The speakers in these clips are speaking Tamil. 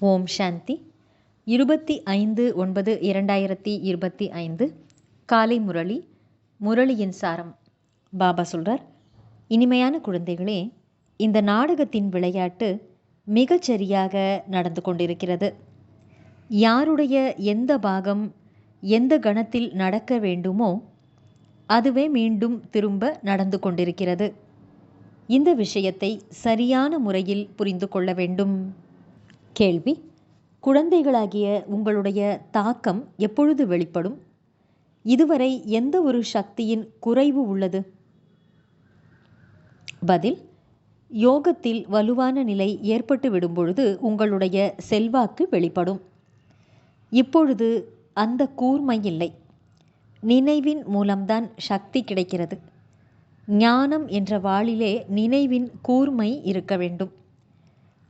ஓம் சாந்தி. 25/9/2025 காலை முரளி. முரளியின் சாரம். பாபா சொல்றார், இனிமையான குழந்தைகளே, இந்த நாடகத்தின் விளையாட்டு மிகச்சரியாக நடந்து கொண்டிருக்கிறது. யாருடைய எந்த பாகம் எந்த கணத்தில் நடக்க வேண்டுமோ அதுவே மீண்டும் திரும்ப நடந்து கொண்டிருக்கிறது. இந்த விஷயத்தை சரியான முறையில் புரிந்து கொள்ள வேண்டும். கேள்வி: குழந்தைகளாகிய உங்களுடைய தாக்கம் எப்பொழுது வெளிப்படும்? இதுவரை எந்த ஒரு சக்தியின் குறைவு உள்ளது? பதில்: யோகத்தில் வலுவான நிலை ஏற்பட்டு விடும்பொழுது உங்களுடைய செல்வாக்கு வெளிப்படும். இப்பொழுது அந்த கூர்மை இல்லை. நினைவின் மூலம்தான் சக்தி கிடைக்கிறது. ஞானம் என்ற வாளிலே நினைவின் கூர்மை இருக்க வேண்டும்.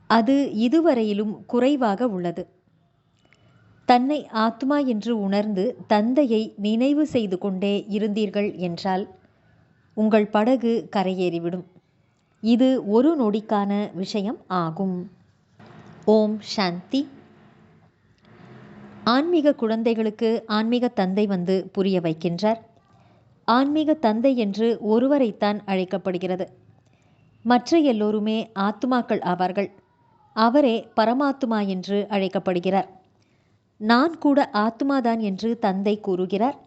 அது இதுவரையிலும் குறைவாக உள்ளது. தன்னை ஆத்மா என்று உணர்ந்து தந்தையை நினைவு செய்து கொண்டே இருந்தீர்கள் என்றால் உங்கள் படகு கரையேறிவிடும். இது ஒரு நொடிக்கான விஷயம் ஆகும். ஓம் சாந்தி. ஆன்மீக குழந்தைகளுக்கு ஆன்மீக தந்தை வந்து புரிய வைக்கின்றார். ஆன்மீக தந்தை என்று ஒருவரைத்தான் அழைக்கப்படுகிறது. மற்ற எல்லோருமே ஆத்மாக்கள் ஆவார்கள். அவரே பரமாத்மா என்று அழைக்கப்படுகிறார். நான் கூட ஆத்மாதான் என்று தந்தை கூறுகிறார்.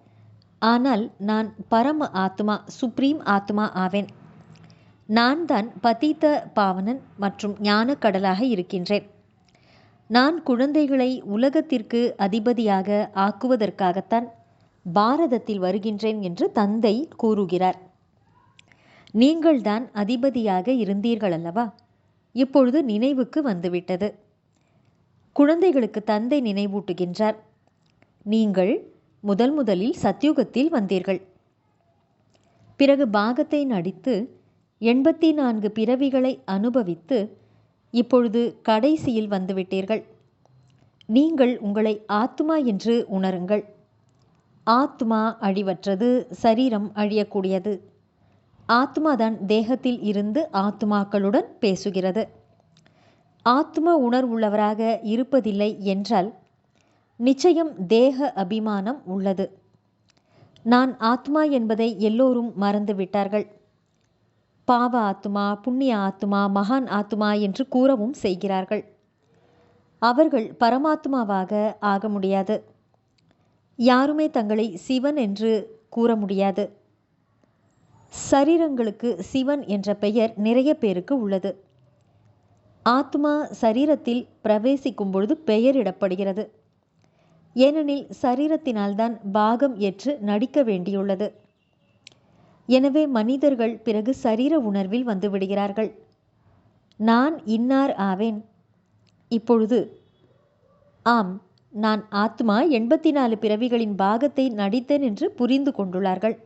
ஆனால் நான் பரம ஆத்மா, சுப்ரீம் ஆத்மா ஆவேன். நான் தான் பதீத பாவனன் மற்றும் ஞானக்கடலாக இருக்கின்றேன். நான் குழந்தைகளை உலகத்திற்கு அதிபதியாக ஆக்குவதற்காகத்தான் பாரதத்தில் வருகின்றேன் என்று தந்தை கூறுகிறார். நீங்கள்தான் அதிபதியாக இருந்தீர்கள் அல்லவா? இப்பொழுது நினைவுக்கு வந்துவிட்டது. குழந்தைகளுக்கு தந்தை நினைவூட்டுகின்றார், நீங்கள் முதலில் சத்யுகத்தில் வந்தீர்கள். பிறகு பாகத்தை நடித்து 84 பிறவிகளை அனுபவித்து இப்பொழுது கடைசியில் வந்துவிட்டீர்கள். நீங்கள் உங்களை ஆத்மா என்று உணருங்கள். ஆத்மா அழிவற்றது, சரீரம் அழியக்கூடியது. ஆத்மாதான் தேகத்தில் இருந்து ஆத்மாக்களுடன் பேசுகிறது. ஆத்ம உணர்வுள்ளவராக இருப்பதில்லை என்றால் நிச்சயம் தேக அபிமானம் உள்ளது. நான் ஆத்மா என்பதை எல்லோரும் மறந்து விட்டார்கள். பாவ ஆத்மா, புண்ணிய ஆத்மா, மகான் ஆத்மா என்று கூறவும் செய்கிறார்கள். அவர்கள் பரமாத்மாவாக ஆக முடியாது. யாருமே தங்களை சிவன் என்று கூற முடியாது. சரீரங்களுக்கு சிவன் என்ற பெயர் நிறைய பேருக்கு உள்ளது. ஆத்மா சரீரத்தில் பிரவேசிக்கும் பொழுது பெயரிடப்படுகிறது. ஏனெனில் சரீரத்தினால்தான் பாகம் ஏற்று நடிக்க வேண்டியுள்ளது. எனவே மனிதர்கள் பிறகு சரீர உணர்வில் வந்து விடுகிறார்கள். நான் இன்னார் ஆவேன். இப்பொழுது ஆம், நான் ஆத்மா 84 பிறவிகளின் பாகத்தை நடித்தேன் என்று புரிந்து கொண்டுள்ளார்கள்.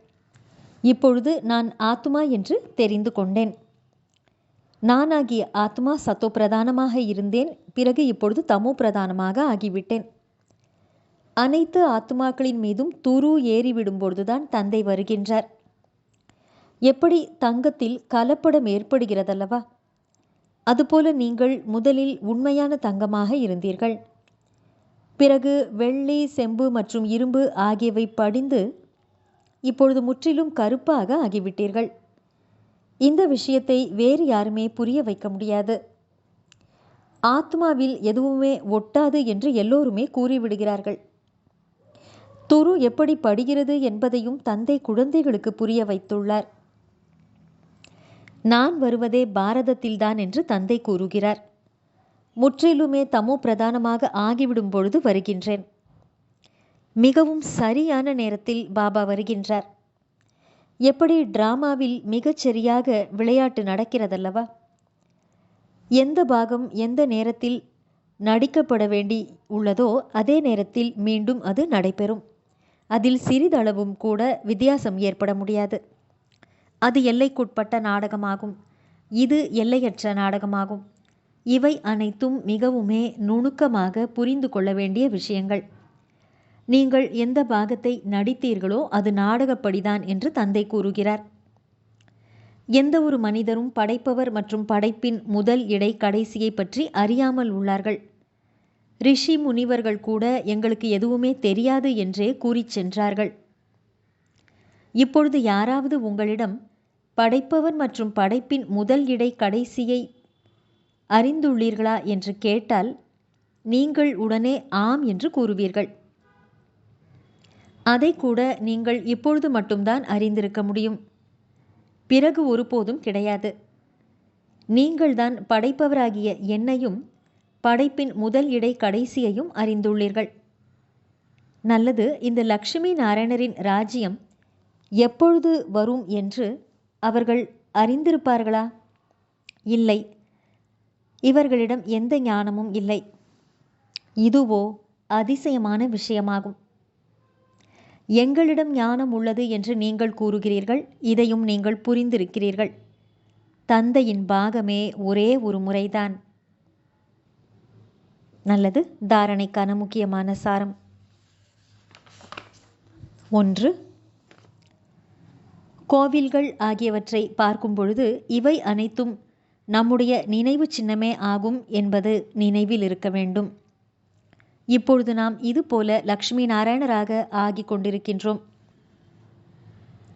இப்பொழுது நான் ஆத்மா என்று தெரிந்து கொண்டேன். நானாகிய ஆத்மா சத்தோ பிரதானமாக இருந்தேன். பிறகு இப்பொழுது தமோ பிரதானமாக ஆகிவிட்டேன். அனைத்து ஆத்மாக்களின் மீதும் துரு ஏறிவிடும் பொழுதுதான் தந்தை வருகின்றார். எப்படி தங்கத்தில் கலப்படம் ஏற்படுகிறதல்லவா? அதுபோல நீங்கள் முதலில் உண்மையான தங்கமாக இருந்தீர்கள். பிறகு வெள்ளி, செம்பு மற்றும் இரும்பு ஆகியவை படிந்து இப்பொழுது முற்றிலும் கருப்பாக ஆகிவிட்டீர்கள். இந்த விஷயத்தை வேறு யாருமே புரிய வைக்க முடியாது. ஆத்மாவில் எதுவுமே ஒட்டாது என்று எல்லோருமே கூறிவிடுகிறார்கள். துரு எப்படி படுகிறது என்பதையும் தந்தை குழந்தைகளுக்கு புரிய வைத்துள்ளார். நான் வருவதே பாரதத்தில்தான் என்று தந்தை கூறுகிறார். முற்றிலுமே தமோ பிரதானமாக ஆகிவிடும் பொழுது வருகின்றேன். மிகவும் சரியான நேரத்தில் பாபா வருகின்றார். எப்படி டிராமாவில் மிகச்சரியாக விளையாட்டு நடக்கிறதல்லவா? எந்த பாகம் எந்த நேரத்தில் நடிக்கப்பட வேண்டி உள்ளதோ அதே நேரத்தில் மீண்டும் அது நடைபெறும். அதில் சிறிதளவும் கூட வித்தியாசம் ஏற்பட முடியாது. அது எல்லைக்குட்பட்ட நாடகமாகும். இது எல்லையற்ற நாடகமாகும். இவை அனைத்தும் மிகவுமே நுணுக்கமாக புரிந்து கொள்ள வேண்டிய விஷயங்கள். நீங்கள் எந்த பாகத்தை நடித்தீர்களோ அது நாடகப்படிதான் என்று தந்தை கூறுகிறார். எந்த ஒரு மனிதரும் படைப்பவர் மற்றும் படைப்பின் முதல் இடை கடைசியை பற்றி அறியாமல் உள்ளார்கள். ரிஷி முனிவர்கள் கூட எங்களுக்கு எதுவுமே தெரியாது என்றே கூறிச் சென்றார்கள். இப்பொழுது யாராவது உங்களிடம் படைப்பவர் மற்றும் படைப்பின் முதல் இடை கடைசியை அறிந்துள்ளீர்களா என்று கேட்டால் நீங்கள் உடனே ஆம் என்று கூறுவீர்கள். அதை கூட நீங்கள் இப்பொழுது மட்டும்தான் அறிந்திருக்க முடியும். பிறகு ஒருபோதும் கிடையாது. நீங்கள்தான் படைப்பவராகிய என்னையும் படைப்பின் முதல் இடை கடைசியையும் அறிந்துள்ளீர்கள். நல்லது, இந்த லக்ஷ்மி நாராயணரின் ராஜ்யம் எப்பொழுது வரும் என்று அவர்கள் அறிந்திருப்பார்களா? இல்லை, இவர்களிடம் எந்த ஞானமும் இல்லை. இதுவோ அதிசயமான விஷயமாகும். எங்களிடம் ஞானம் உள்ளது என்று நீங்கள் கூறுகிறீர்கள். இதையும் நீங்கள் புரிந்திருக்கிறீர்கள். தந்தையின் பாகமே ஒரே ஒரு முறைதான். நல்லது, தாரணைக்கான முக்கியமான சாரம். 1. கோவில்கள் ஆகியவற்றை பார்க்கும் பொழுது இவை அனைத்தும் நம்முடைய நினைவு சின்னமே ஆகும் என்பது நினைவில் இருக்க வேண்டும். இப்பொழுது நாம் இதுபோல லக்ஷ்மி நாராயணராக ஆகிக் கொண்டிருக்கின்றோம்.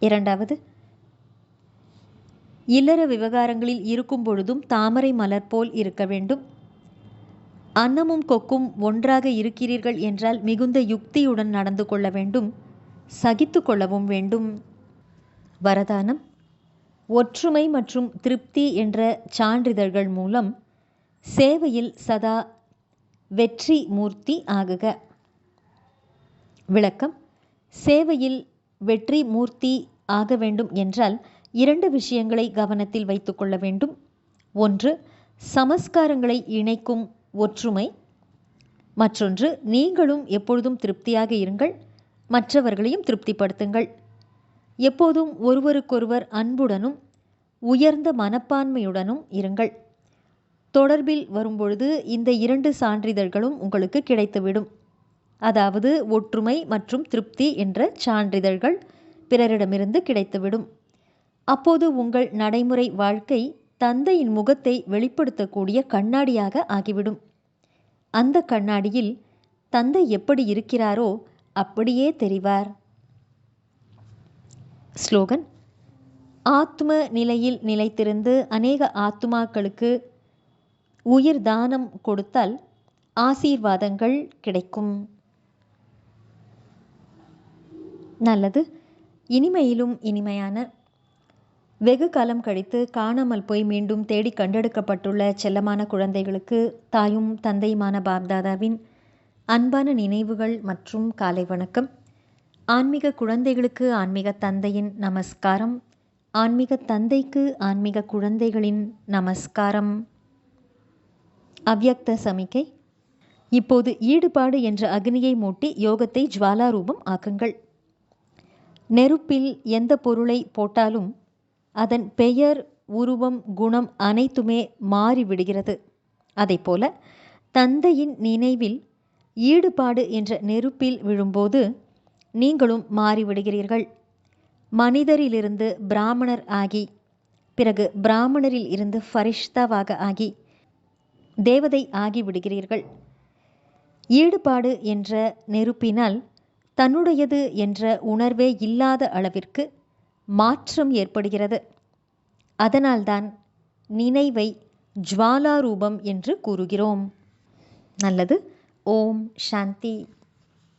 2. இல்லற விவகாரங்களில் இருக்கும் பொழுதும் தாமரை மலர் போல் இருக்க வேண்டும். அன்னமும் கொக்கும் ஒன்றாக இருக்கிறீர்கள் என்றால் மிகுந்த யுக்தியுடன் நடந்து கொள்ள வேண்டும். சகித்து கொள்ளவும் வேண்டும். வரதானம்: ஒற்றுமை மற்றும் திருப்தி என்ற சான்றிதழ்கள் மூலம் சேவையில் சதா வெற்றி மூர்த்தி ஆகுக. விளக்கம்: சேவையில் வெற்றி மூர்த்தி ஆக வேண்டும் என்றால் 2 விஷயங்களை கவனத்தில் வைத்துக் கொள்ள வேண்டும். 1. சமஸ்காரங்களை இணைக்கும் ஒற்றுமை. மற்றொன்று, நீங்களும் எப்பொழுதும் திருப்தியாக இருங்கள், மற்றவர்களையும் திருப்திப்படுத்துங்கள். எப்போதும் ஒருவருக்கொருவர் அன்புடனும் உயர்ந்த மனப்பான்மையுடனும் இருங்கள். தொடர்பில் வரும்பொழுது இந்த 2 சான்றிதழ்களும் உங்களுக்கு கிடைத்துவிடும். அதாவது ஒற்றுமை மற்றும் திருப்தி என்ற சான்றிதழ்கள் பிறரிடமிருந்து கிடைத்துவிடும். அப்போது உங்கள் நடைமுறை வாழ்க்கை தந்தையின் முகத்தை வெளிப்படுத்தக்கூடிய கண்ணாடியாக ஆகிவிடும். அந்த கண்ணாடியில் தந்தை எப்படி இருக்கிறாரோ அப்படியே தெரிவார். ஸ்லோகன்: ஆத்ம நிலையில் நிலைத்திருந்து அநேக ஆத்மாக்களுக்கு உயிர் தானம் கொடுத்தால் ஆசீர்வாதங்கள் கிடைக்கும். நல்லது, இனிமையிலும் இனிமையான, வெகு காலம் கழித்து காணாமல் போய் மீண்டும் தேடி கண்டெடுக்கப்பட்டுள்ள செல்லமான குழந்தைகளுக்கு தாயும் தந்தையுமான பாப்தாதாவின் அன்பான நினைவுகள் மற்றும் காலை வணக்கம். ஆன்மீக குழந்தைகளுக்கு ஆன்மீக தந்தையின் நமஸ்காரம். ஆன்மீக தந்தைக்கு ஆன்மீக குழந்தைகளின் நமஸ்காரம். அவ்யக்த சமிக்கை: இப்போது ஈடுபாடு என்ற அக்னியை மூட்டி யோகத்தை ஜுவாலா ரூபம் ஆக்குங்கள். நெருப்பில் எந்த பொருளை போட்டாலும் அதன் பெயர், உருவம், குணம் அனைத்துமே மாறிவிடுகிறது. அதைப்போல தந்தையின் நினைவில் ஈடுபாடு என்ற நெருப்பில் விழும்போது நீங்களும் மாறிவிடுகிறீர்கள். மனிதரிலிருந்து பிராமணர் ஆகி, பிறகு பிராமணரில் இருந்து ஃபரிஷ்தாவாக ஆகி தேவதை ஆகிவிடுகிறீர்கள். ஈடுபாடு என்ற நெருப்பினால் தன்னுடையது என்ற உணர்வே இல்லாத அளவிற்கு மாற்றம் ஏற்படுகிறது. அதனால்தான் நினைவை ஜுவாலா ரூபம் என்று கூறுகிறோம். நல்லது. ஓம் சாந்தி.